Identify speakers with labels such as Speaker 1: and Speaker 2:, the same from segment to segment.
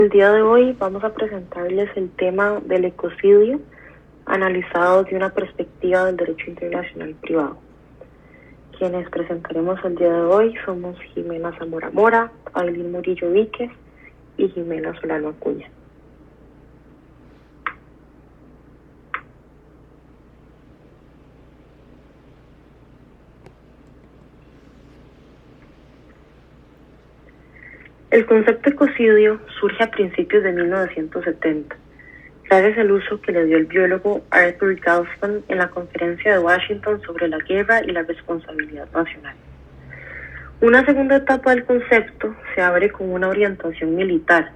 Speaker 1: El día de hoy vamos a presentarles el tema del ecocidio analizado desde una perspectiva del derecho internacional privado. Quienes presentaremos el día de hoy somos Jimena Zamora Mora, Ailín Murillo Víquez y Jimena Solano Acuña. El concepto ecocidio surge a principios de 1970, gracias al uso que le dio el biólogo Arthur Galston en la Conferencia de Washington sobre la guerra y la responsabilidad nacional. Una segunda etapa del concepto se abre con una orientación militar,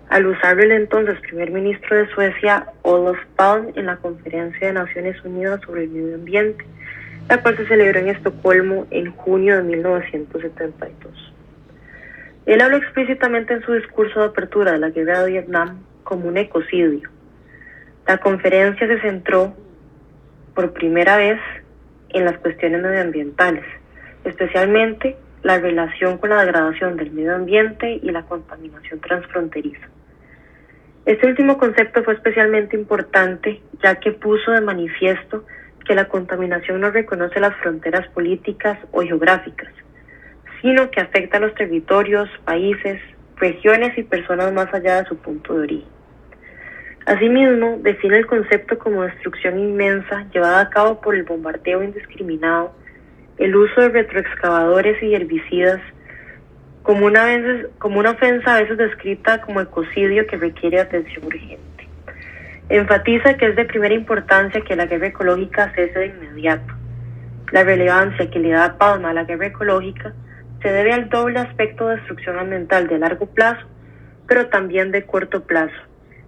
Speaker 1: al usarlo el entonces primer ministro de Suecia, Olof Palme, en la Conferencia de Naciones Unidas sobre el Medio Ambiente, la cual se celebró en Estocolmo en junio de 1972. Él habló explícitamente en su discurso de apertura de la guerra de Vietnam como un ecocidio. La conferencia se centró por primera vez en las cuestiones medioambientales, especialmente la relación con la degradación del medio ambiente y la contaminación transfronteriza. Este último concepto fue especialmente importante ya que puso de manifiesto que la contaminación no reconoce las fronteras políticas o geográficas, sino que afecta a los territorios, países, regiones y personas más allá de su punto de origen. Asimismo, define el concepto como destrucción inmensa llevada a cabo por el bombardeo indiscriminado, el uso de retroexcavadores y herbicidas, como una ofensa a veces descrita como ecocidio que requiere atención urgente. Enfatiza que es de primera importancia que la guerra ecológica cese de inmediato. La relevancia que le da Palme a la guerra ecológica se debe al doble aspecto de destrucción ambiental de largo plazo, pero también de corto plazo,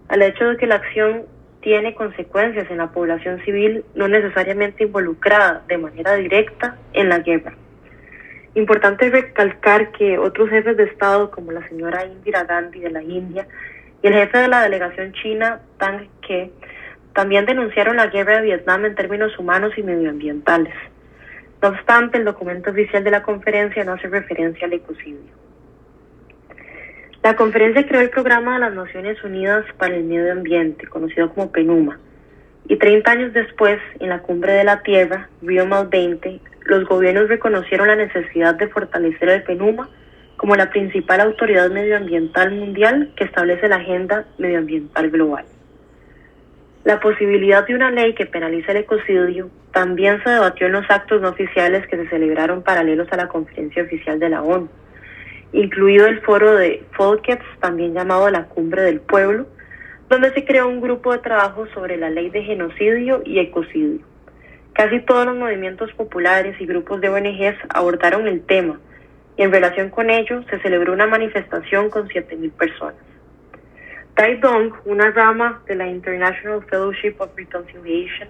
Speaker 1: al hecho de que la acción tiene consecuencias en la población civil no necesariamente involucrada de manera directa en la guerra. Importante recalcar que otros jefes de Estado, como la señora Indira Gandhi de la India y el jefe de la delegación china, Tang Ke, también denunciaron la guerra de Vietnam en términos humanos y medioambientales. No obstante, el documento oficial de la conferencia no hace referencia al ecocidio. La conferencia creó el Programa de las Naciones Unidas para el Medio Ambiente, conocido como PNUMA, y 30 años después, en la Cumbre de la Tierra, Rio +20, los gobiernos reconocieron la necesidad de fortalecer el PNUMA como la principal autoridad medioambiental mundial que establece la agenda medioambiental global. La posibilidad de una ley que penalice el ecocidio también se debatió en los actos no oficiales que se celebraron paralelos a la conferencia oficial de la ONU, incluido el foro de Folkets, también llamado la Cumbre del Pueblo, donde se creó un grupo de trabajo sobre la ley de genocidio y ecocidio. Casi todos los movimientos populares y grupos de ONGs abordaron el tema, y en relación con ello se celebró una manifestación con 7,000 personas. Tai Dong, una rama de la International Fellowship of Reconciliation,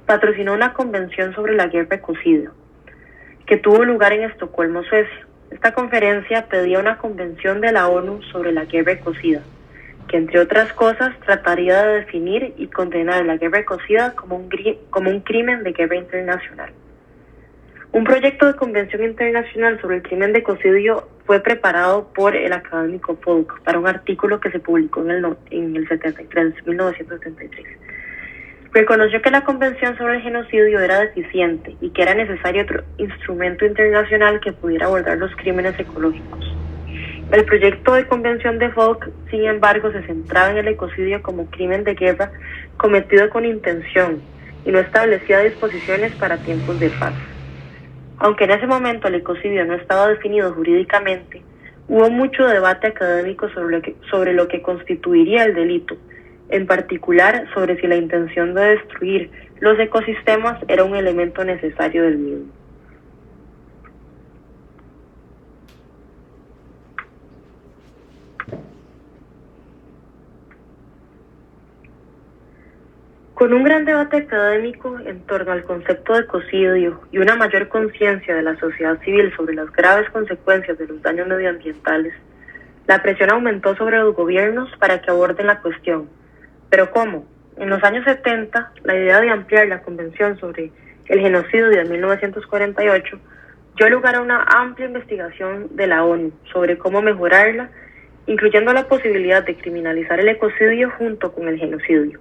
Speaker 1: patrocinó una convención sobre la guerra ecocidio, que tuvo lugar en Estocolmo, Suecia. Esta conferencia pedía una convención de la ONU sobre la guerra ecocida, que entre otras cosas trataría de definir y condenar la guerra ecocida como un crimen de guerra internacional. Un proyecto de convención internacional sobre el crimen de ecocidio fue preparado por el académico Folk para un artículo que se publicó en el 1973. Reconoció que la Convención sobre el Genocidio era deficiente y que era necesario otro instrumento internacional que pudiera abordar los crímenes ecológicos. El proyecto de convención de Folk, sin embargo, se centraba en el ecocidio como crimen de guerra cometido con intención y no establecía disposiciones para tiempos de paz. Aunque en ese momento el ecocidio no estaba definido jurídicamente, hubo mucho debate académico sobre lo que constituiría el delito, en particular sobre si la intención de destruir los ecosistemas era un elemento necesario del mismo. Con un gran debate académico en torno al concepto de ecocidio y una mayor conciencia de la sociedad civil sobre las graves consecuencias de los daños medioambientales, la presión aumentó sobre los gobiernos para que aborden la cuestión. ¿Pero cómo? En los años 70, la idea de ampliar la Convención sobre el Genocidio de 1948 dio lugar a una amplia investigación de la ONU sobre cómo mejorarla incluyendo la posibilidad de criminalizar el ecocidio junto con el genocidio.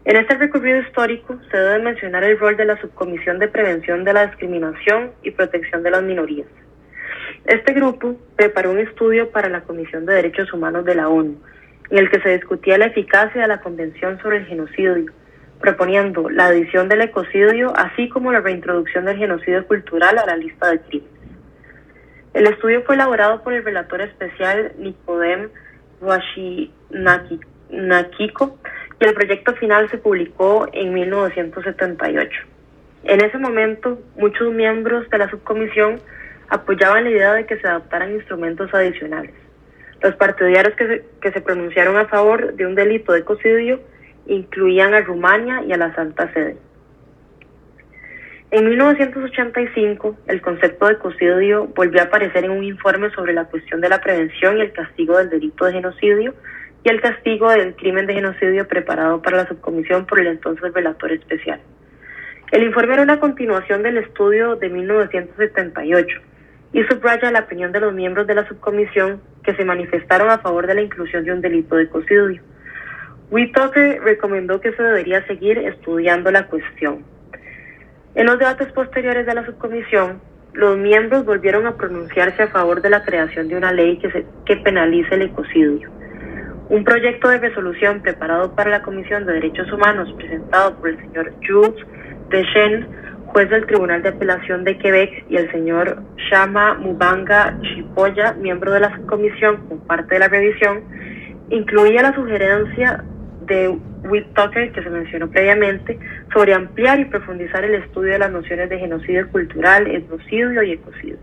Speaker 1: En este recorrido histórico se debe mencionar el rol de la Subcomisión de Prevención de la Discriminación y Protección de las Minorías. Este grupo preparó un estudio para la Comisión de Derechos Humanos de la ONU, en el que se discutía la eficacia de la Convención sobre el Genocidio, proponiendo la adición del ecocidio, así como la reintroducción del genocidio cultural a la lista de crímenes. El estudio fue elaborado por el relator especial Nicodem Washington y el proyecto final se publicó en 1978. En ese momento, muchos miembros de la subcomisión apoyaban la idea de que se adoptaran instrumentos adicionales. Los partidarios que se pronunciaron a favor de un delito de ecocidio incluían a Rumania y a la Santa Sede. En 1985, el concepto de ecocidio volvió a aparecer en un informe sobre la cuestión de la prevención y el castigo del delito de genocidio y el castigo del crimen de genocidio preparado para la subcomisión por el entonces relator especial. El informe era una continuación del estudio de 1978 y subraya la opinión de los miembros de la subcomisión que se manifestaron a favor de la inclusión de un delito de ecocidio. Whitaker recomendó que se debería seguir estudiando la cuestión. En los debates posteriores de la subcomisión, los miembros volvieron a pronunciarse a favor de la creación de una ley que penalice el ecocidio. Un proyecto de resolución preparado para la Comisión de Derechos Humanos, presentado por el señor Jules Deschênes, juez del Tribunal de Apelación de Quebec, y el señor Shama Mubanga Chipoya, miembro de la subcomisión como parte de la revisión, incluía la sugerencia de Whitaker, que se mencionó previamente, sobre ampliar y profundizar el estudio de las nociones de genocidio cultural, etnocidio y ecocidio.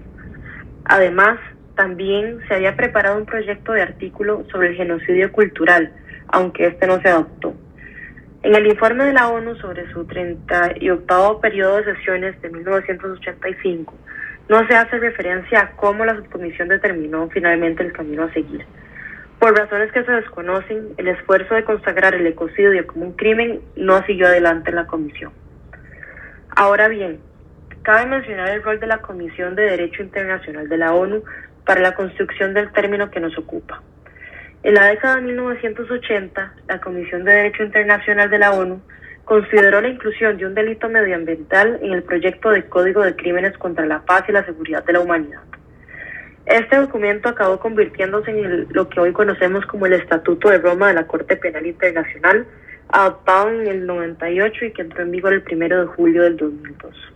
Speaker 1: Además, también se había preparado un proyecto de artículo sobre el genocidio cultural, aunque este no se adoptó. En el informe de la ONU sobre su 38º periodo de sesiones de 1985, no se hace referencia a cómo la subcomisión determinó finalmente el camino a seguir. Por razones que se desconocen, el esfuerzo de consagrar el ecocidio como un crimen no siguió adelante en la comisión. Ahora bien, cabe mencionar el rol de la Comisión de Derecho Internacional de la ONU para la construcción del término que nos ocupa. En la década de 1980, la Comisión de Derecho Internacional de la ONU consideró la inclusión de un delito medioambiental en el proyecto de Código de Crímenes contra la Paz y la Seguridad de la Humanidad. Este documento acabó convirtiéndose en lo que hoy conocemos como el Estatuto de Roma de la Corte Penal Internacional, adoptado en el 98 y que entró en vigor el 1 de julio del 2002.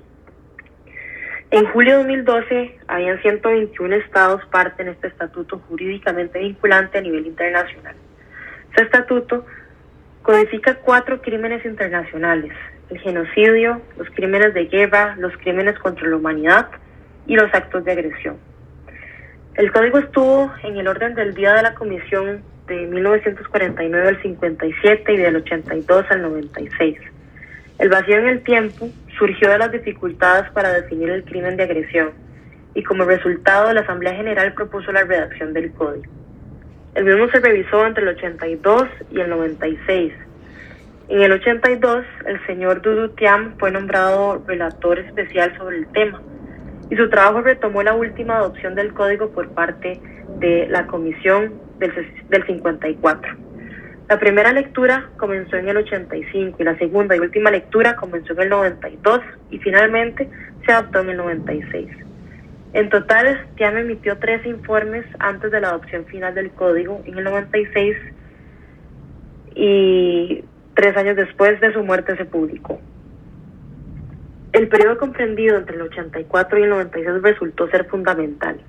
Speaker 1: En julio de 2012, habían 121 estados parte en este estatuto jurídicamente vinculante a nivel internacional. Este estatuto codifica 4 crímenes internacionales: el genocidio, los crímenes de guerra, los crímenes contra la humanidad y los actos de agresión. El código estuvo en el orden del día de la Comisión de 1949 al 57 y del 82 al 96. El vacío en el tiempo surgió de las dificultades para definir el crimen de agresión y como resultado la Asamblea General propuso la redacción del código. El mismo se revisó entre el 82 y el 96. En el 82, el señor Dudu Thiam fue nombrado relator especial sobre el tema y su trabajo retomó la última adopción del código por parte de la Comisión del 54. La primera lectura comenzó en el 85 y la segunda y última lectura comenzó en el 92 y finalmente se adoptó en el 96. En total, Thiam emitió 13 informes antes de la adopción final del código en el 96 y 3 años después de su muerte se publicó. El periodo comprendido entre el 84 y el 96 resultó ser fundamental.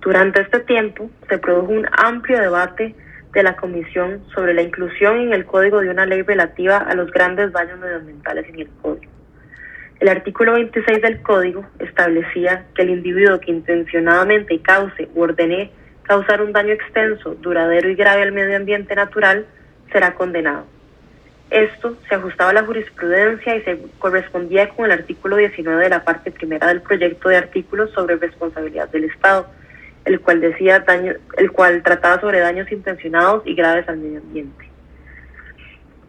Speaker 1: Durante este tiempo se produjo un amplio debate de la Comisión sobre la inclusión en el Código de una ley relativa a los grandes daños medioambientales en el Código. El artículo 26 del Código establecía que el individuo que intencionadamente cause u ordene causar un daño extenso, duradero y grave al medio ambiente natural será condenado. Esto se ajustaba a la jurisprudencia y se correspondía con el artículo 19 de la parte primera del proyecto de artículos sobre responsabilidad del Estado, el cual trataba sobre daños intencionados y graves al medio ambiente.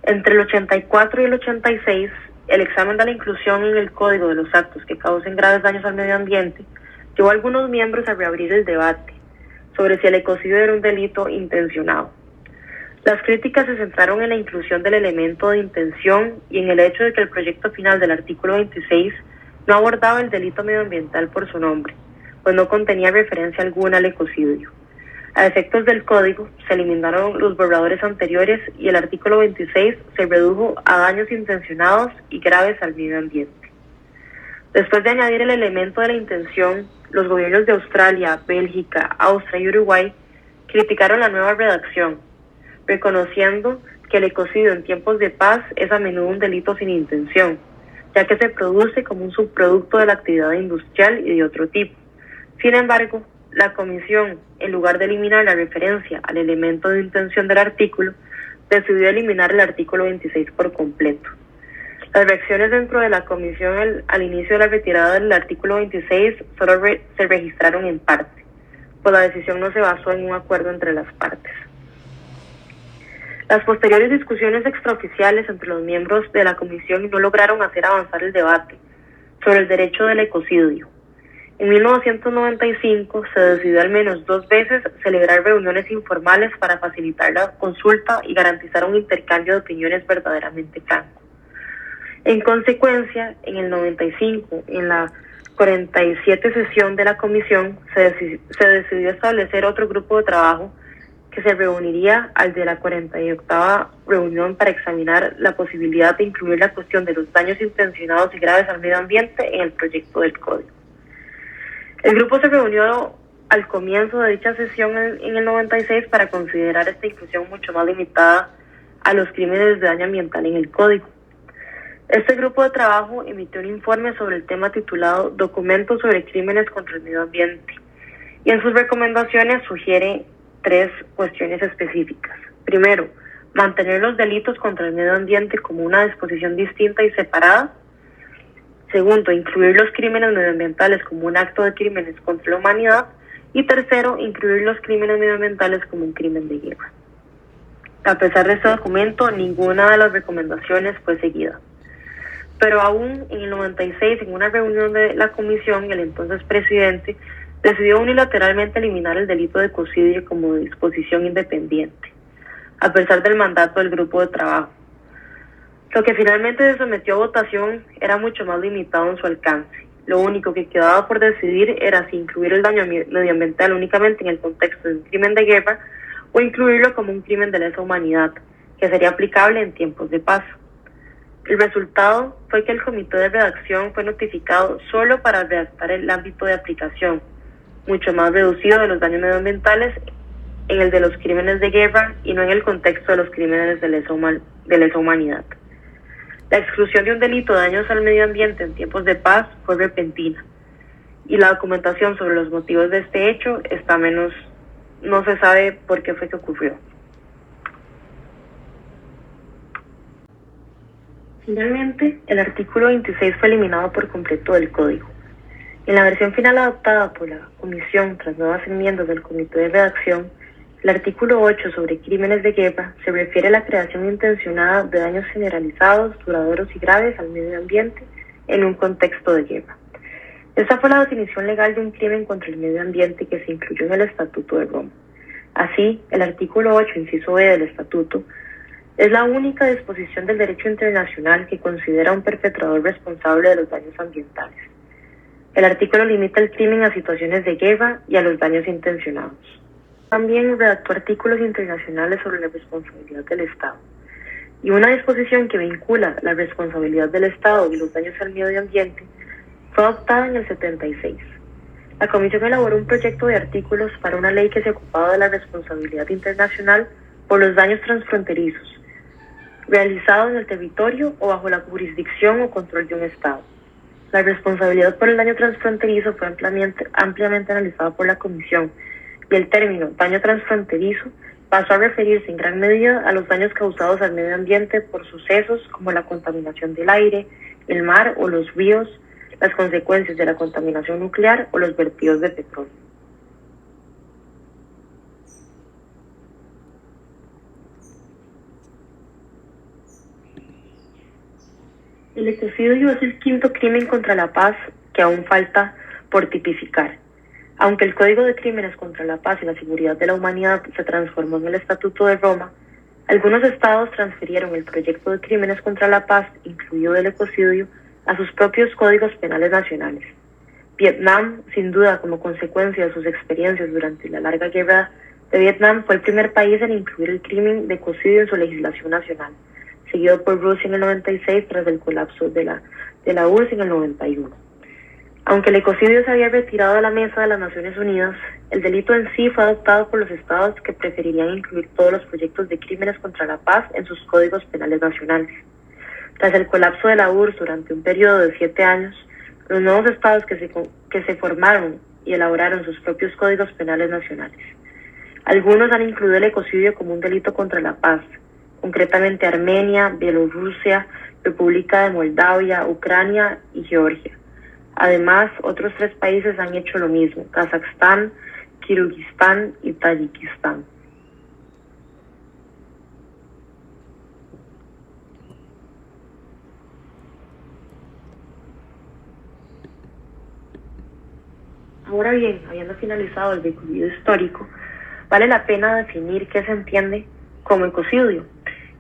Speaker 1: Entre el 84 y el 86, el examen de la inclusión en el Código de los actos que causen graves daños al medio ambiente llevó a algunos miembros a reabrir el debate sobre si el ecocidio era un delito intencionado. Las críticas se centraron en la inclusión del elemento de intención y en el hecho de que el proyecto final del artículo 26 no abordaba el delito medioambiental por su nombre, pues no contenía referencia alguna al ecocidio. A efectos del código, se eliminaron los borradores anteriores y el artículo 26 se redujo a daños intencionados y graves al medio ambiente. Después de añadir el elemento de la intención, los gobiernos de Australia, Bélgica, Austria y Uruguay criticaron la nueva redacción, reconociendo que el ecocidio en tiempos de paz es a menudo un delito sin intención, ya que se produce como un subproducto de la actividad industrial y de otro tipo. Sin embargo, la Comisión, en lugar de eliminar la referencia al elemento de intención del artículo, decidió eliminar el artículo 26 por completo. Las reacciones dentro de la Comisión al inicio de la retirada del artículo 26 solo se registraron en parte, pues la decisión no se basó en un acuerdo entre las partes. Las posteriores discusiones extraoficiales entre los miembros de la Comisión no lograron hacer avanzar el debate sobre el derecho del ecocidio. En 1995 se decidió al menos 2 veces celebrar reuniones informales para facilitar la consulta y garantizar un intercambio de opiniones verdaderamente franco. En consecuencia, en el 95, en la 47 sesión de la Comisión, se decidió establecer otro grupo de trabajo que se reuniría al de la 48ª reunión para examinar la posibilidad de incluir la cuestión de los daños intencionados y graves al medio ambiente en el proyecto del código. El grupo se reunió al comienzo de dicha sesión en el 96 para considerar esta inclusión mucho más limitada a los crímenes de daño ambiental en el código. Este grupo de trabajo emitió un informe sobre el tema titulado Documentos sobre crímenes contra el medio ambiente y en sus recomendaciones sugiere 3 cuestiones específicas. Primero, mantener los delitos contra el medio ambiente como una disposición distinta y separada. Segundo, incluir los crímenes medioambientales como un acto de crímenes contra la humanidad. Y tercero, incluir los crímenes medioambientales como un crimen de guerra. A pesar de este documento, ninguna de las recomendaciones fue seguida. Pero aún en el 96, en una reunión de la comisión, el entonces presidente decidió unilateralmente eliminar el delito de ecocidio como disposición independiente, a pesar del mandato del grupo de trabajo. Lo que finalmente se sometió a votación era mucho más limitado en su alcance. Lo único que quedaba por decidir era si incluir el daño medioambiental únicamente en el contexto de un crimen de guerra o incluirlo como un crimen de lesa humanidad, que sería aplicable en tiempos de paz. El resultado fue que el comité de redacción fue notificado solo para redactar el ámbito de aplicación, mucho más reducido de los daños medioambientales en el de los crímenes de guerra y no en el contexto de los crímenes de lesa humanidad. La exclusión de un delito de daños al medio ambiente en tiempos de paz fue repentina y la documentación sobre los motivos de este hecho no se sabe por qué fue que ocurrió. Finalmente, el artículo 26 fue eliminado por completo del código. En la versión final adoptada por la Comisión tras nuevas enmiendas del Comité de Redacción, el artículo 8 sobre crímenes de guerra se refiere a la creación intencionada de daños generalizados, duraderos y graves al medio ambiente en un contexto de guerra. Esta fue la definición legal de un crimen contra el medio ambiente que se incluyó en el Estatuto de Roma. Así, el artículo 8, inciso B del Estatuto, es la única disposición del derecho internacional que considera a un perpetrador responsable de los daños ambientales. El artículo limita el crimen a situaciones de guerra y a los daños intencionados. También redactó artículos internacionales sobre la responsabilidad del Estado. Y una disposición que vincula la responsabilidad del Estado y los daños al medio ambiente fue adoptada en el 76. La Comisión elaboró un proyecto de artículos para una ley que se ocupaba de la responsabilidad internacional por los daños transfronterizos, realizados en el territorio o bajo la jurisdicción o control de un Estado. La responsabilidad por el daño transfronterizo fue ampliamente analizada por la Comisión, y el término daño transfronterizo pasó a referirse en gran medida a los daños causados al medio ambiente por sucesos como la contaminación del aire, el mar o los ríos, las consecuencias de la contaminación nuclear o los vertidos de petróleo. El ecocidio es el quinto crimen contra la paz que aún falta por tipificar. Aunque el Código de Crímenes contra la Paz y la Seguridad de la Humanidad se transformó en el Estatuto de Roma, algunos estados transfirieron el proyecto de crímenes contra la paz, incluido el ecocidio, a sus propios códigos penales nacionales. Vietnam, sin duda como consecuencia de sus experiencias durante la larga guerra de Vietnam, fue el primer país en incluir el crimen de ecocidio en su legislación nacional, seguido por Rusia en el 96 tras el colapso de la URSS en el 91. Aunque el ecocidio se había retirado de la mesa de las Naciones Unidas, el delito en sí fue adoptado por los estados que preferirían incluir todos los proyectos de crímenes contra la paz en sus códigos penales nacionales. Tras el colapso de la URSS durante un periodo de 7 años, los nuevos estados que se formaron y elaboraron sus propios códigos penales nacionales. Algunos han incluido el ecocidio como un delito contra la paz, concretamente Armenia, Bielorrusia, República de Moldavia, Ucrania y Georgia. Además, otros 3 países han hecho lo mismo: Kazajstán, Kirguistán y Tayikistán. Ahora bien, habiendo finalizado el recorrido histórico, vale la pena definir qué se entiende como ecocidio.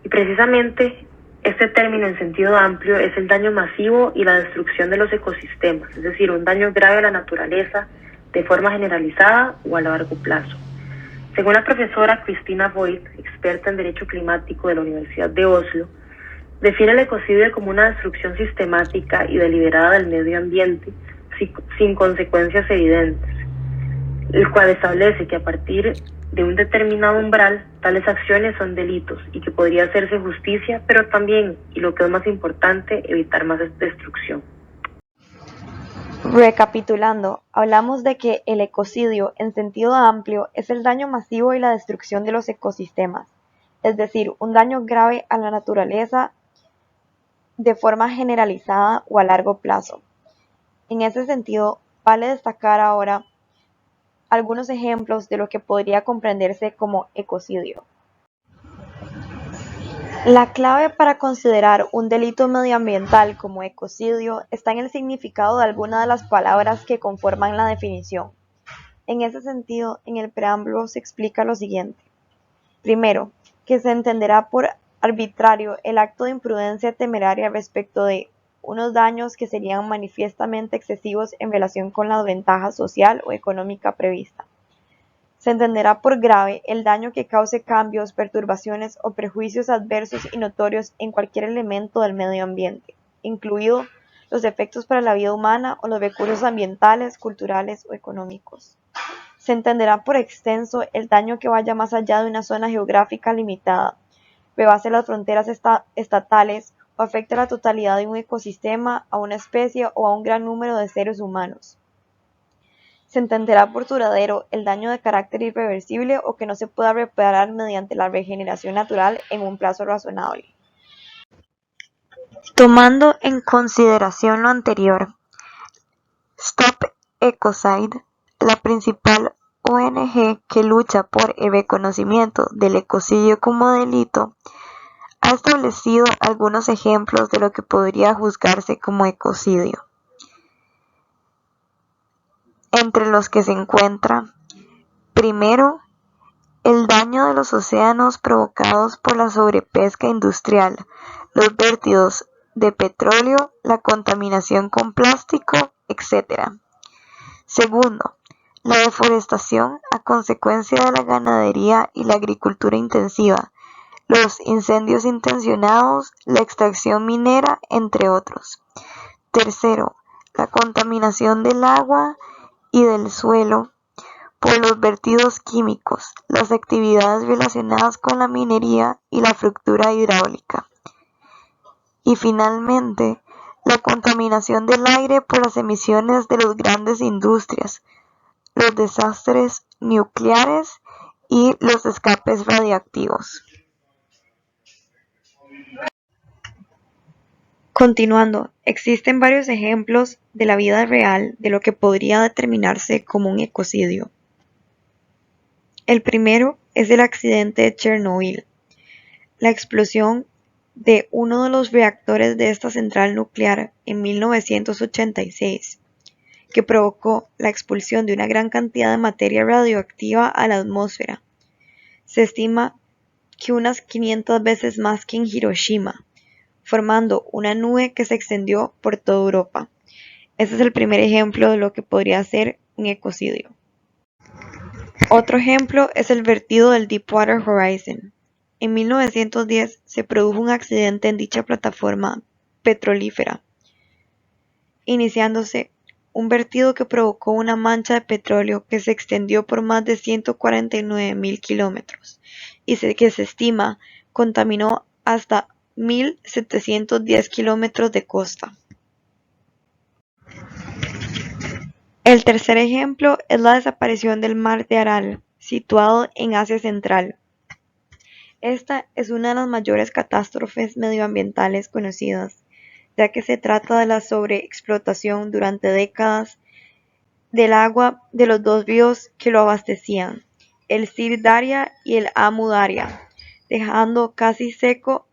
Speaker 1: Y precisamente este término en sentido amplio es el daño masivo y la destrucción de los ecosistemas, es decir, un daño grave a la naturaleza de forma generalizada o a largo plazo. Según la profesora Cristina Voigt, experta en Derecho Climático de la Universidad de Oslo, define el ecocidio como una destrucción sistemática y deliberada del medio ambiente sin consecuencias evidentes, el cual establece que a partir de un determinado umbral, tales acciones son delitos y que podría hacerse justicia, pero también, y lo que es más importante, evitar más destrucción.
Speaker 2: Recapitulando, hablamos de que el ecocidio en sentido amplio es el daño masivo y la destrucción de los ecosistemas, es decir, un daño grave a la naturaleza de forma generalizada o a largo plazo. En ese sentido, vale destacar ahora algunos ejemplos de lo que podría comprenderse como ecocidio. La clave para considerar un delito medioambiental como ecocidio está en el significado de alguna de las palabras que conforman la definición. En ese sentido, en el preámbulo se explica lo siguiente. Primero, que se entenderá por arbitrario el acto de imprudencia temeraria respecto de unos daños que serían manifiestamente excesivos en relación con la ventaja social o económica prevista. Se entenderá por grave el daño que cause cambios, perturbaciones o perjuicios adversos y notorios en cualquier elemento del medio ambiente, incluidos los efectos para la vida humana o los recursos ambientales, culturales o económicos. Se entenderá por extenso el daño que vaya más allá de una zona geográfica limitada, rebase las fronteras estatales o afecte a la totalidad de un ecosistema, a una especie o a un gran número de seres humanos. Se entenderá por duradero el daño de carácter irreversible o que no se pueda reparar mediante la regeneración natural en un plazo razonable. Tomando en consideración lo anterior, Stop Ecocide, la principal ONG que lucha por el reconocimiento del ecocidio como delito, ha establecido algunos ejemplos de lo que podría juzgarse como ecocidio, entre los que se encuentra, primero, el daño de los océanos provocados por la sobrepesca industrial, los vertidos de petróleo, la contaminación con plástico, etc. Segundo, la deforestación a consecuencia de la ganadería y la agricultura intensiva, los incendios intencionados, la extracción minera, entre otros. Tercero, la contaminación del agua y del suelo por los vertidos químicos, las actividades relacionadas con la minería y la fractura hidráulica. Y finalmente, la contaminación del aire por las emisiones de las grandes industrias, los desastres nucleares y los escapes radiactivos. Continuando, existen varios ejemplos de la vida real de lo que podría determinarse como un ecocidio. El primero es el accidente de Chernobyl, la explosión de uno de los reactores de esta central nuclear en 1986, que provocó la expulsión de una gran cantidad de materia radioactiva a la atmósfera. Se estima que unas 500 veces más que en Hiroshima, formando una nube que se extendió por toda Europa. Este es el primer ejemplo de lo que podría ser un ecocidio. Otro ejemplo es el vertido del Deepwater Horizon. En 1910 se produjo un accidente en dicha plataforma petrolífera, iniciándose un vertido que provocó una mancha de petróleo que se extendió por más de 149.000 kilómetros y que se estima contaminó hasta 1.710 kilómetros de costa. El tercer ejemplo es la desaparición del mar de Aral, situado en Asia Central. Esta es una de las mayores catástrofes medioambientales conocidas, ya que se trata de la sobreexplotación durante décadas del agua de los dos ríos que lo abastecían, el Sir Daria y el Amu Daria, dejando casi seco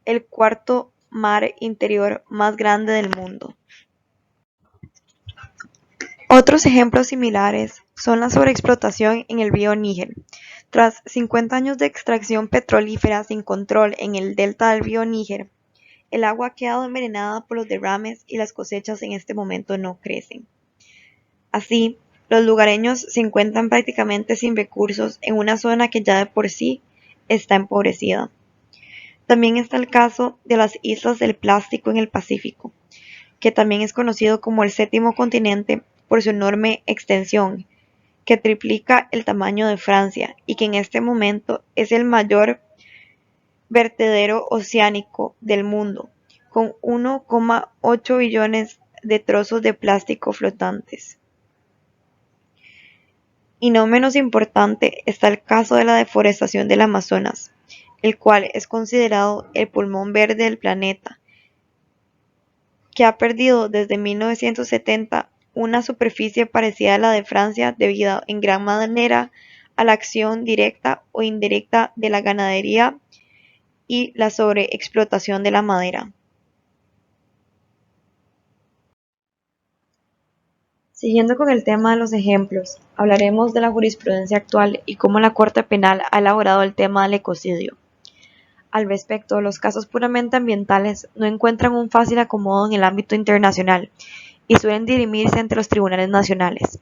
Speaker 2: el cuarto mar interior más grande del mundo. Otros ejemplos similares son la sobreexplotación en el río Níger. Tras 50 años de extracción petrolífera sin control en el delta del río Níger, el agua ha quedado envenenada por los derrames y las cosechas en este momento no crecen. Así, los lugareños se encuentran prácticamente sin recursos en una zona que ya de por sí está empobrecida. También está el caso de las islas del plástico en el Pacífico, que también es conocido como el séptimo continente por su enorme extensión, que triplica el tamaño de Francia y que en este momento es el mayor vertedero oceánico del mundo, con 1,8 billones de trozos de plástico flotantes. Y no menos importante está el caso de la deforestación del Amazonas, el cual es considerado el pulmón verde del planeta, que ha perdido desde 1970 una superficie parecida a la de Francia debido en gran manera a la acción directa o indirecta de la ganadería y la sobreexplotación de la madera. Siguiendo con el tema de los ejemplos, hablaremos de la jurisprudencia actual y cómo la Corte Penal ha elaborado el tema del ecocidio. Al respecto, los casos puramente ambientales no encuentran un fácil acomodo en el ámbito internacional y suelen dirimirse entre los tribunales nacionales.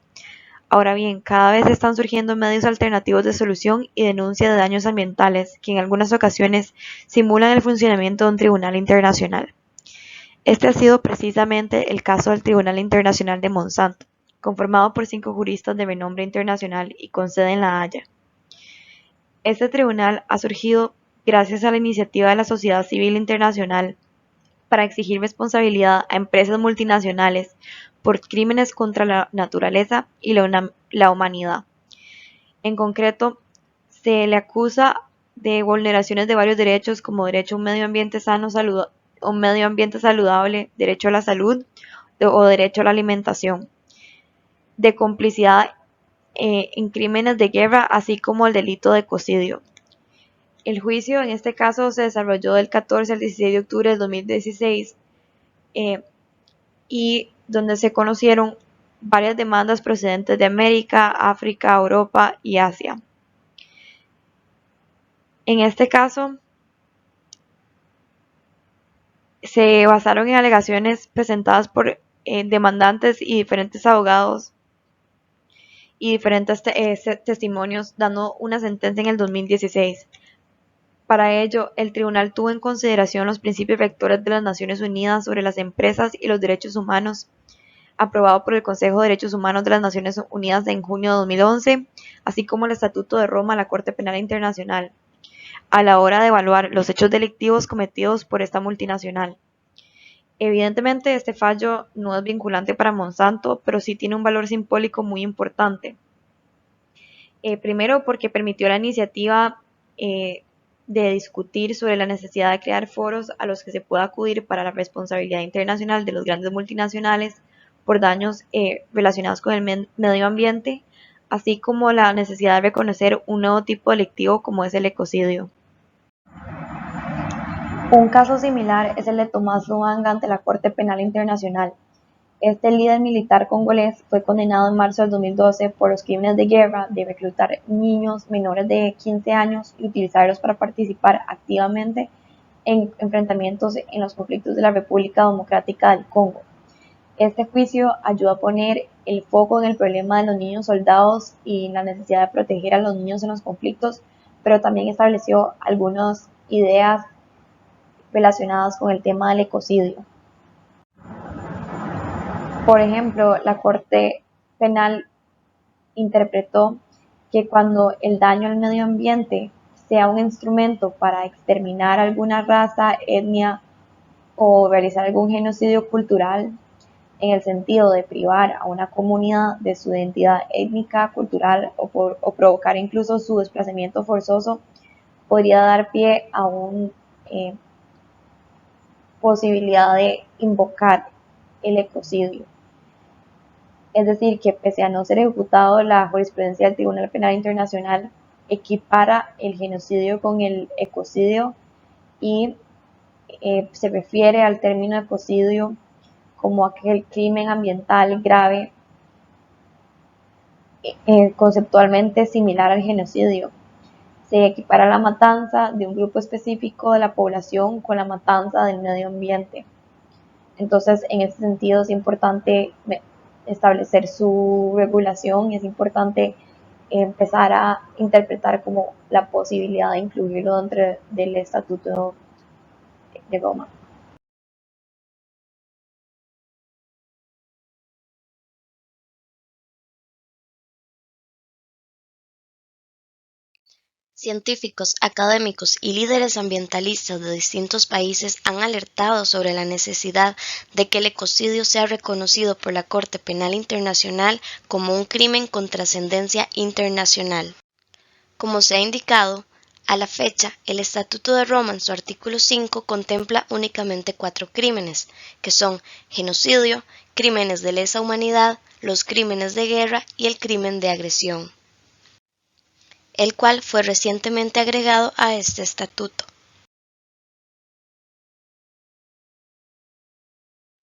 Speaker 2: Ahora bien, cada vez están surgiendo medios alternativos de solución y denuncia de daños ambientales que en algunas ocasiones simulan el funcionamiento de un tribunal internacional. Este ha sido precisamente el caso del Tribunal Internacional de Monsanto, conformado por 5 juristas de renombre internacional y con sede en La Haya. Este tribunal ha surgido gracias a la iniciativa de la sociedad civil internacional para exigir responsabilidad a empresas multinacionales por crímenes contra la naturaleza y la humanidad. En concreto, se le acusa de vulneraciones de varios derechos como derecho a un medio ambiente sano, un medio ambiente saludable, derecho a la salud o derecho a la alimentación, de complicidad en crímenes de guerra, así como el delito de ecocidio. El juicio en este caso se desarrolló del 14 al 16 de octubre de 2016 y donde se conocieron varias demandas procedentes de América, África, Europa y Asia. En este caso, se basaron en alegaciones presentadas por demandantes y diferentes abogados y diferentes testimonios, dando una sentencia en el 2016. Para ello, el tribunal tuvo en consideración los principios rectores de las Naciones Unidas sobre las empresas y los derechos humanos, aprobado por el Consejo de Derechos Humanos de las Naciones Unidas en junio de 2011, así como el Estatuto de Roma de la Corte Penal Internacional, a la hora de evaluar los hechos delictivos cometidos por esta multinacional. Evidentemente, este fallo no es vinculante para Monsanto, pero sí tiene un valor simbólico muy importante. Primero, porque permitió la iniciativa de discutir sobre la necesidad de crear foros a los que se pueda acudir para la responsabilidad internacional de los grandes multinacionales por daños relacionados con el medio ambiente, así como la necesidad de reconocer un nuevo tipo delictivo como es el ecocidio. Un caso similar es el de Tomás Lubanga ante la Corte Penal Internacional, Este líder militar congolés fue condenado en marzo del 2012 por los crímenes de guerra de reclutar niños menores de 15 años y utilizarlos para participar activamente en enfrentamientos en los conflictos de la República Democrática del Congo. Este juicio ayuda a poner el foco en el problema de los niños soldados y la necesidad de proteger a los niños en los conflictos, pero también estableció algunas ideas relacionadas con el tema del ecocidio. Por ejemplo, la Corte Penal interpretó que cuando el daño al medio ambiente sea un instrumento para exterminar alguna raza, etnia o realizar algún genocidio cultural, en el sentido de privar a una comunidad de su identidad étnica, cultural o provocar incluso su desplazamiento forzoso, podría dar pie a una posibilidad de invocar el ecocidio. Es decir, que pese a no ser ejecutado, la jurisprudencia del Tribunal Penal Internacional equipara el genocidio con el ecocidio y se refiere al término ecocidio como aquel crimen ambiental grave conceptualmente similar al genocidio. Se equipara la matanza de un grupo específico de la población con la matanza del medio ambiente. Entonces, en ese sentido es importante establecer su regulación y es importante empezar a interpretar como la posibilidad de incluirlo dentro del Estatuto de Roma.
Speaker 3: Científicos, académicos y líderes ambientalistas de distintos países han alertado sobre la necesidad de que el ecocidio sea reconocido por la Corte Penal Internacional como un crimen con trascendencia internacional. Como se ha indicado, a la fecha, el Estatuto de Roma en su artículo 5 contempla únicamente 4 crímenes, que son genocidio, crímenes de lesa humanidad, los crímenes de guerra y el crimen de agresión, el cual fue recientemente agregado a este estatuto.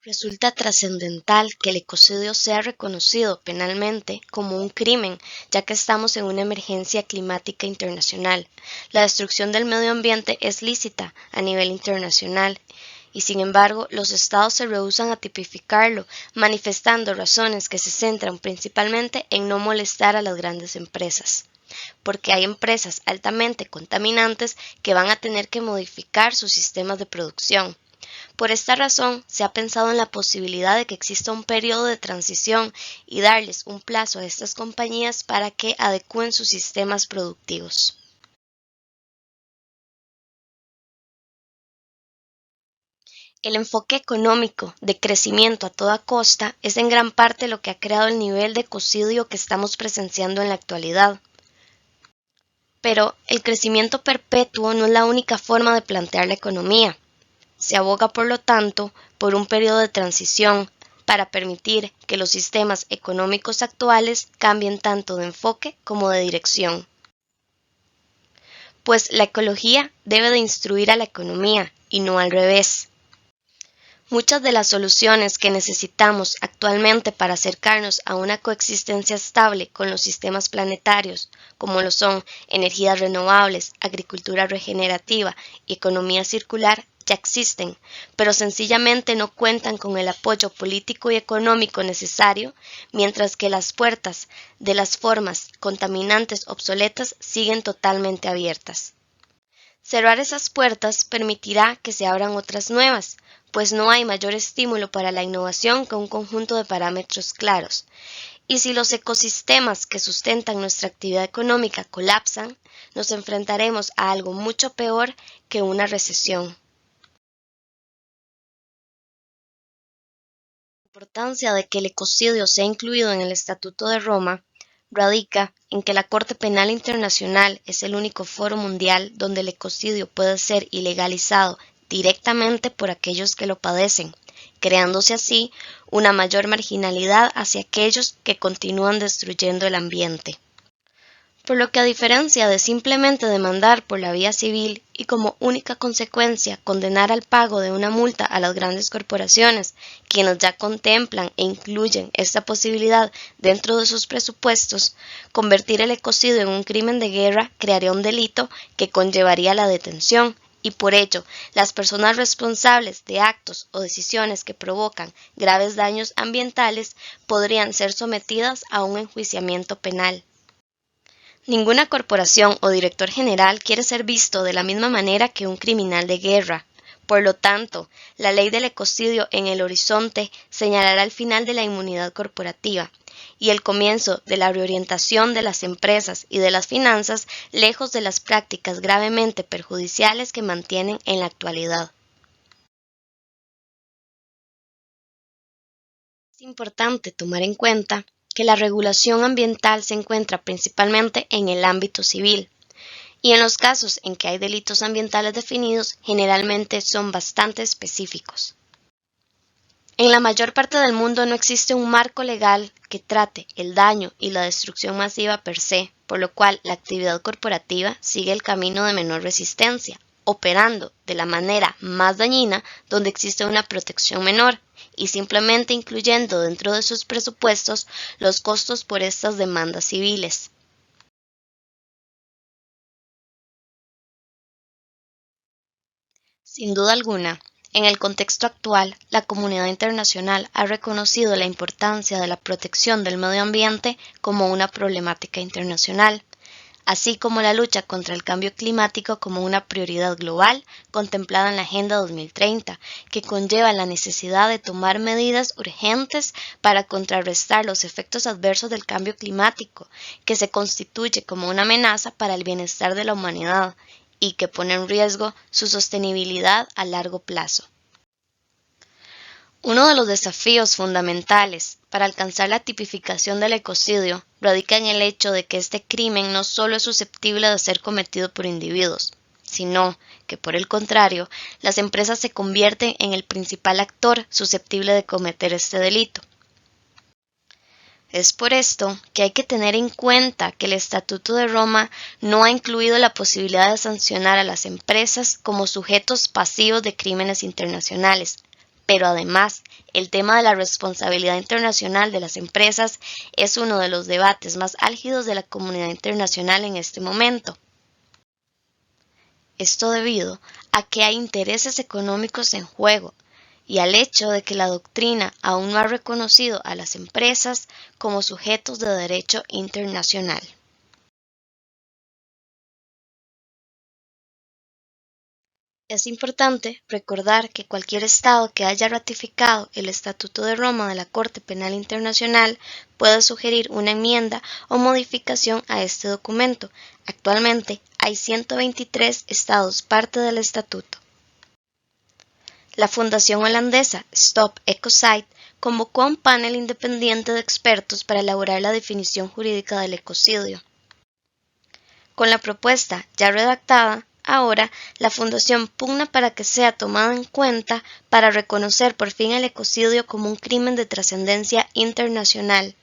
Speaker 3: Resulta trascendental que el ecocidio sea reconocido penalmente como un crimen, ya que estamos en una emergencia climática internacional. La destrucción del medio ambiente es lícita a nivel internacional y, sin embargo, los estados se rehúsan a tipificarlo, manifestando razones que se centran principalmente en no molestar a las grandes empresas, porque hay empresas altamente contaminantes que van a tener que modificar sus sistemas de producción. Por esta razón, se ha pensado en la posibilidad de que exista un periodo de transición y darles un plazo a estas compañías para que adecúen sus sistemas productivos. El enfoque económico de crecimiento a toda costa es en gran parte lo que ha creado el nivel de ecocidio que estamos presenciando en la actualidad. Pero el crecimiento perpetuo no es la única forma de plantear la economía. Se aboga, por lo tanto, por un periodo de transición para permitir que los sistemas económicos actuales cambien tanto de enfoque como de dirección. Pues la ecología debe de instruir a la economía y no al revés. Muchas de las soluciones que necesitamos actualmente para acercarnos a una coexistencia estable con los sistemas planetarios, como lo son energías renovables, agricultura regenerativa y economía circular, ya existen, pero sencillamente no cuentan con el apoyo político y económico necesario, mientras que las puertas de las formas contaminantes obsoletas siguen totalmente abiertas. Cerrar esas puertas permitirá que se abran otras nuevas, pues no hay mayor estímulo para la innovación que un conjunto de parámetros claros. Y si los ecosistemas que sustentan nuestra actividad económica colapsan, nos enfrentaremos a algo mucho peor que una recesión. La importancia de que el ecocidio sea incluido en el Estatuto de Roma radica en que la Corte Penal Internacional es el único foro mundial donde el ecocidio puede ser ilegalizado directamente por aquellos que lo padecen, creándose así una mayor marginalidad hacia aquellos que continúan destruyendo el ambiente. Por lo que a diferencia de simplemente demandar por la vía civil y como única consecuencia condenar al pago de una multa a las grandes corporaciones, quienes ya contemplan e incluyen esta posibilidad dentro de sus presupuestos, convertir el ecocidio en un crimen de guerra crearía un delito que conllevaría la detención, y por ello las personas responsables de actos o decisiones que provocan graves daños ambientales podrían ser sometidas a un enjuiciamiento penal. Ninguna corporación o director general quiere ser visto de la misma manera que un criminal de guerra. Por lo tanto, la ley del ecocidio en el horizonte señalará el final de la inmunidad corporativa y el comienzo de la reorientación de las empresas y de las finanzas lejos de las prácticas gravemente perjudiciales que mantienen en la actualidad. Es importante tomar en cuenta que la regulación ambiental se encuentra principalmente en el ámbito civil, y en los casos en que hay delitos ambientales definidos, generalmente son bastante específicos. En la mayor parte del mundo no existe un marco legal que trate el daño y la destrucción masiva per se, por lo cual la actividad corporativa sigue el camino de menor resistencia, operando de la manera más dañina donde existe una protección menor, y simplemente incluyendo dentro de sus presupuestos los costos por estas demandas civiles. Sin duda alguna, en el contexto actual, la comunidad internacional ha reconocido la importancia de la protección del medio ambiente como una problemática internacional, así como la lucha contra el cambio climático como una prioridad global contemplada en la Agenda 2030, que conlleva la necesidad de tomar medidas urgentes para contrarrestar los efectos adversos del cambio climático, que se constituye como una amenaza para el bienestar de la humanidad y que pone en riesgo su sostenibilidad a largo plazo. Uno de los desafíos fundamentales para alcanzar la tipificación del ecocidio radica en el hecho de que este crimen no solo es susceptible de ser cometido por individuos, sino que, por el contrario, las empresas se convierten en el principal actor susceptible de cometer este delito. Es por esto que hay que tener en cuenta que el Estatuto de Roma no ha incluido la posibilidad de sancionar a las empresas como sujetos pasivos de crímenes internacionales, pero además, el tema de la responsabilidad internacional de las empresas es uno de los debates más álgidos de la comunidad internacional en este momento. Esto debido a que hay intereses económicos en juego y al hecho de que la doctrina aún no ha reconocido a las empresas como sujetos de derecho internacional. Es importante recordar que cualquier Estado que haya ratificado el Estatuto de Roma de la Corte Penal Internacional puede sugerir una enmienda o modificación a este documento. Actualmente hay 123 Estados parte del Estatuto. La fundación holandesa Stop Ecocide convocó a un panel independiente de expertos para elaborar la definición jurídica del ecocidio. Con la propuesta ya redactada, ahora la Fundación pugna para que sea tomada en cuenta para reconocer por fin el ecocidio como un crimen de trascendencia internacional.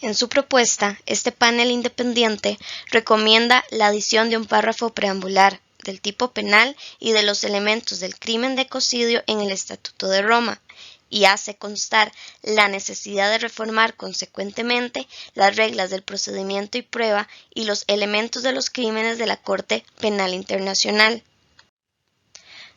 Speaker 3: En su propuesta, este panel independiente recomienda la adición de un párrafo preambular del tipo penal y de los elementos del crimen de ecocidio en el Estatuto de Roma, y hace constar la necesidad de reformar consecuentemente las reglas del procedimiento y prueba y los elementos de los crímenes de la Corte Penal Internacional.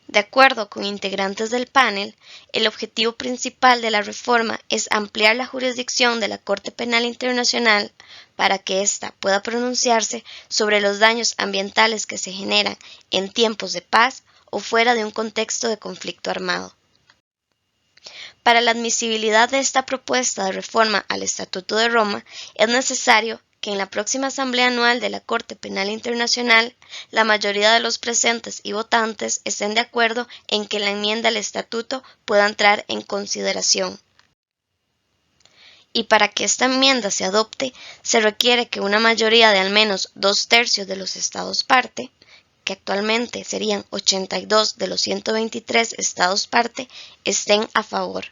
Speaker 3: De acuerdo con integrantes del panel, el objetivo principal de la reforma es ampliar la jurisdicción de la Corte Penal Internacional para que ésta pueda pronunciarse sobre los daños ambientales que se generan en tiempos de paz o fuera de un contexto de conflicto armado. Para la admisibilidad de esta propuesta de reforma al Estatuto de Roma, es necesario que en la próxima Asamblea Anual de la Corte Penal Internacional, la mayoría de los presentes y votantes estén de acuerdo en que la enmienda al Estatuto pueda entrar en consideración. Y para que esta enmienda se adopte, se requiere que una mayoría de al menos 2/3 de los Estados parte, que actualmente serían 82 de los 123 Estados parte, estén a favor.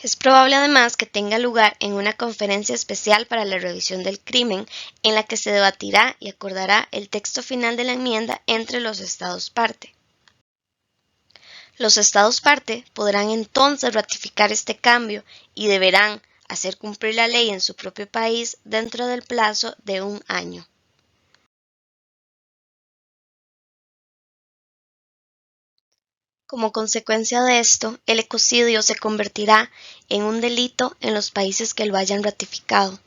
Speaker 3: Es probable además que tenga lugar en una conferencia especial para la revisión del crimen, en la que se debatirá y acordará el texto final de la enmienda entre los Estados parte. Los Estados parte podrán entonces ratificar este cambio y deberán hacer cumplir la ley en su propio país dentro del plazo de 1 año. Como consecuencia de esto, el ecocidio se convertirá en un delito en los países que lo hayan ratificado.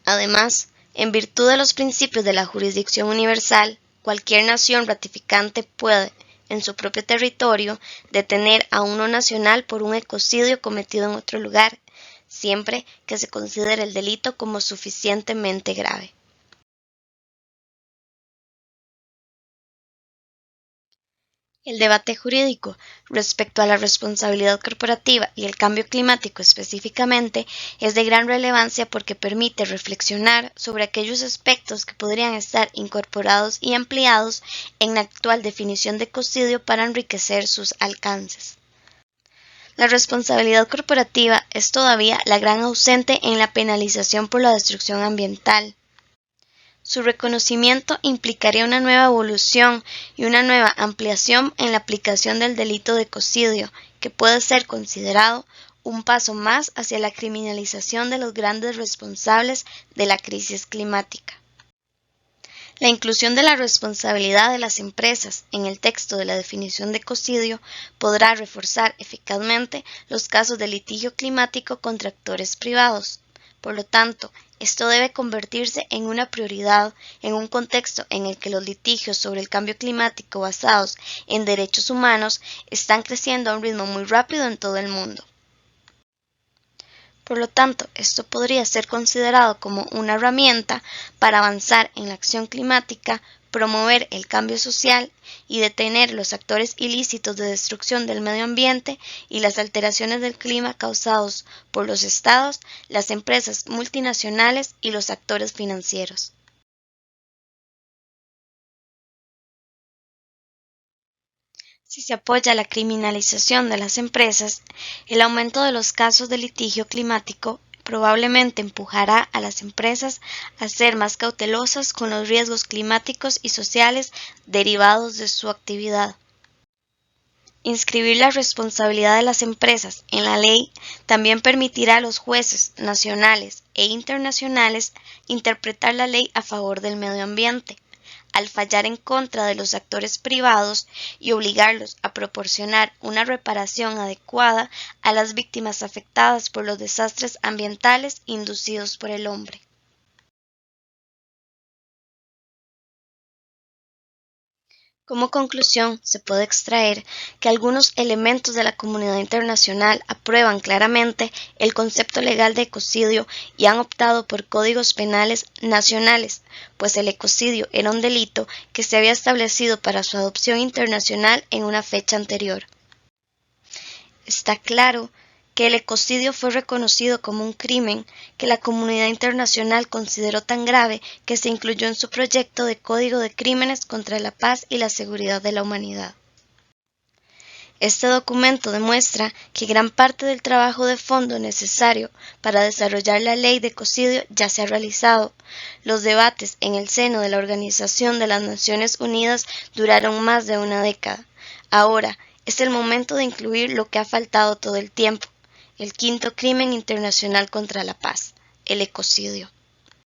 Speaker 3: Además, en virtud de los principios de la jurisdicción universal, cualquier nación ratificante puede, en su propio territorio, detener a un no nacional por un ecocidio cometido en otro lugar, siempre que se considere el delito como suficientemente grave. El debate jurídico respecto a la responsabilidad corporativa y el cambio climático específicamente es de gran relevancia porque permite reflexionar sobre aquellos aspectos que podrían estar incorporados y ampliados en la actual definición de ecocidio para enriquecer sus alcances. La responsabilidad corporativa es todavía la gran ausente en la penalización por la destrucción ambiental. Su reconocimiento implicaría una nueva evolución y una nueva ampliación en la aplicación del delito de ecocidio, que puede ser considerado un paso más hacia la criminalización de los grandes responsables de la crisis climática. La inclusión de la responsabilidad de las empresas en el texto de la definición de ecocidio podrá reforzar eficazmente los casos de litigio climático contra actores privados. Por lo tanto, esto debe convertirse en una prioridad en un contexto en el que los litigios sobre el cambio climático basados en derechos humanos están creciendo a un ritmo muy rápido en todo el mundo. Por lo tanto, esto podría ser considerado como una herramienta para avanzar en la acción climática, promover el cambio social y detener los actores ilícitos de destrucción del medio ambiente y las alteraciones del clima causados por los estados, las empresas multinacionales y los actores financieros. Si se apoya la criminalización de las empresas, el aumento de los casos de litigio climático probablemente empujará a las empresas a ser más cautelosas con los riesgos climáticos y sociales derivados de su actividad. Inscribir la responsabilidad de las empresas en la ley también permitirá a los jueces nacionales e internacionales interpretar la ley a favor del medio ambiente, al fallar en contra de los actores privados y obligarlos a proporcionar una reparación adecuada a las víctimas afectadas por los desastres ambientales inducidos por el hombre. Como conclusión, se puede extraer que algunos elementos de la comunidad internacional aprueban claramente el concepto legal de ecocidio y han optado por códigos penales nacionales, pues el ecocidio era un delito que se había establecido para su adopción internacional en una fecha anterior. Está claro que el ecocidio fue reconocido como un crimen que la comunidad internacional consideró tan grave que se incluyó en su proyecto de Código de Crímenes contra la Paz y la Seguridad de la Humanidad. Este documento demuestra que gran parte del trabajo de fondo necesario para desarrollar la ley de ecocidio ya se ha realizado. Los debates en el seno de la Organización de las Naciones Unidas duraron más de una década. Ahora es el momento de incluir lo que ha faltado todo el tiempo: el quinto crimen internacional contra la paz, el ecocidio.